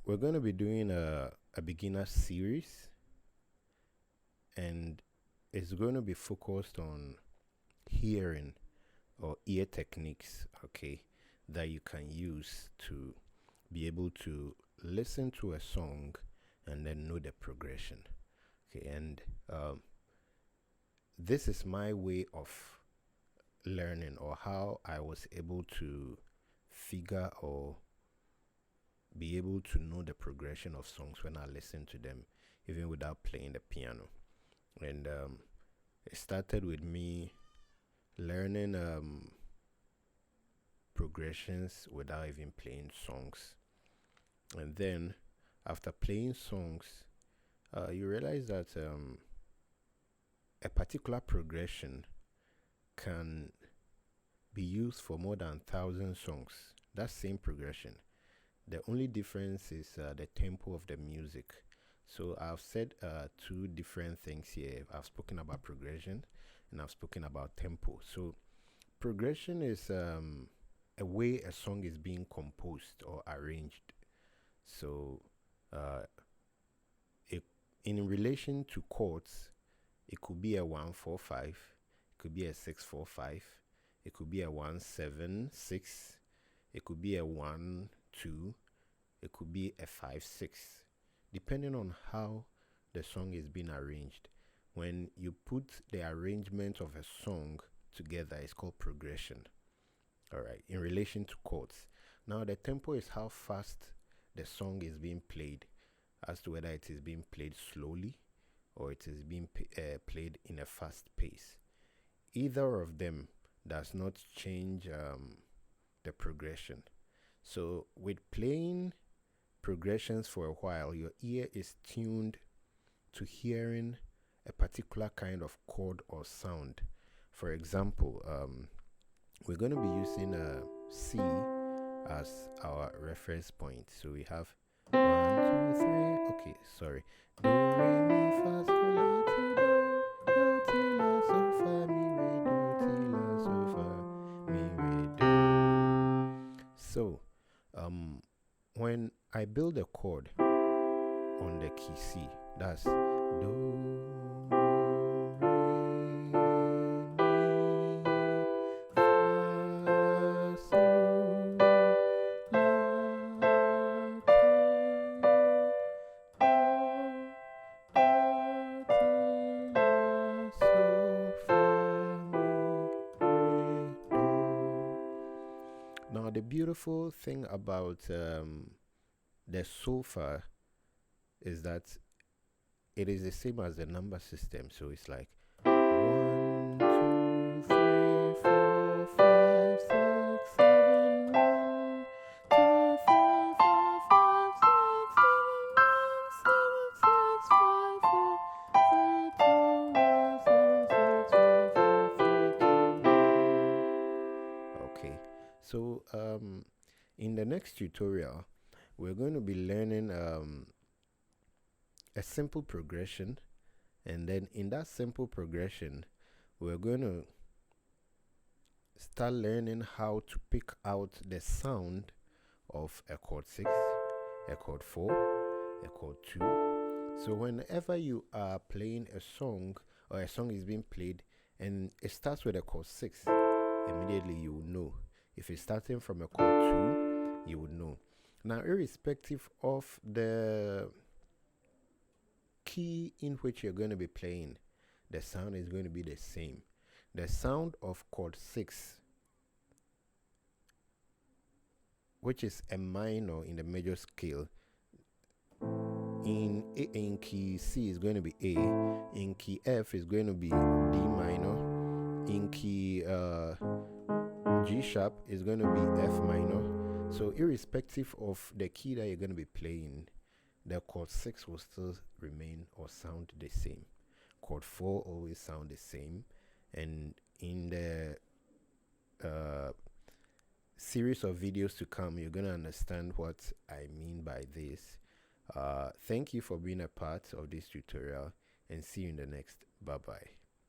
we're going to be doing a beginner series, and it's going to be focused on hearing or ear techniques, okay, that you can use to be able to listen to a song and then know the progression. Okay, and this is my way of learning, or how I was able to figure or be able to know the progression of songs when I listen to them, even without playing the piano. And it started with me learning progressions without even playing songs. And then after playing songs, you realize that a particular progression can be used for more than 1,000 songs. That same progression. The only difference is the tempo of the music. So I've said two different things here. I've spoken about progression and I've spoken about tempo. So progression is a way a song is being composed or arranged. So in relation to chords, it could be a 1-4-5, it could be a 6-4-5, it could be a 1-7-6, it could be a 1-2, it could be a 5-6, depending on how the song is being arranged. When you put the arrangement of a song together, it's called progression. All right, in relation to chords. Now, the tempo is how fast the song is being played, as to whether it is being played slowly or it is being played in a fast pace. Either of them does not change the progression. So with playing progressions for a while, your ear is tuned to hearing a particular kind of chord or sound. For example, we're going to be using a C as our reference point. So we have 1, 2, 3. Okay, sorry. Do, re, mi, fa, sol, la, ti, do, so, fa, mi, re, do, ti, la, so, fa, mi, re, do. So, when I build a chord on the key C, that's do, now, the beautiful thing about the solfa is that it is the same as the number system. So it's like 1, 2, 3, 4, 5, 6, 7, 1, 2, 3, 4, 5, 6, 7, 1, 7, 6, 5, 4, 3, 2, 1, 7, 6, 5, 4, 3, 2, 1. Okay, so in the next tutorial, we're going to be learning a simple progression, and then in that simple progression, we're going to start learning how to pick out the sound of a chord 6, a chord 4, a chord 2. So whenever you are playing a song, or a song is being played and it starts with a chord 6, immediately you will know. If it's starting from a chord 2, you would know. Now, irrespective of the key in which you're going to be playing, the sound is going to be the same. The sound of chord 6, which is a minor in the major scale, in key C is going to be A, in key F is going to be D minor, in key G sharp is going to be F minor. So irrespective of the key that you're going to be playing, the chord 6 will still remain or sound the same. Chord 4 always sound the same. And in the series of videos to come, you're going to understand what I mean by this. Thank you for being a part of this tutorial, and see you in the next. Bye bye.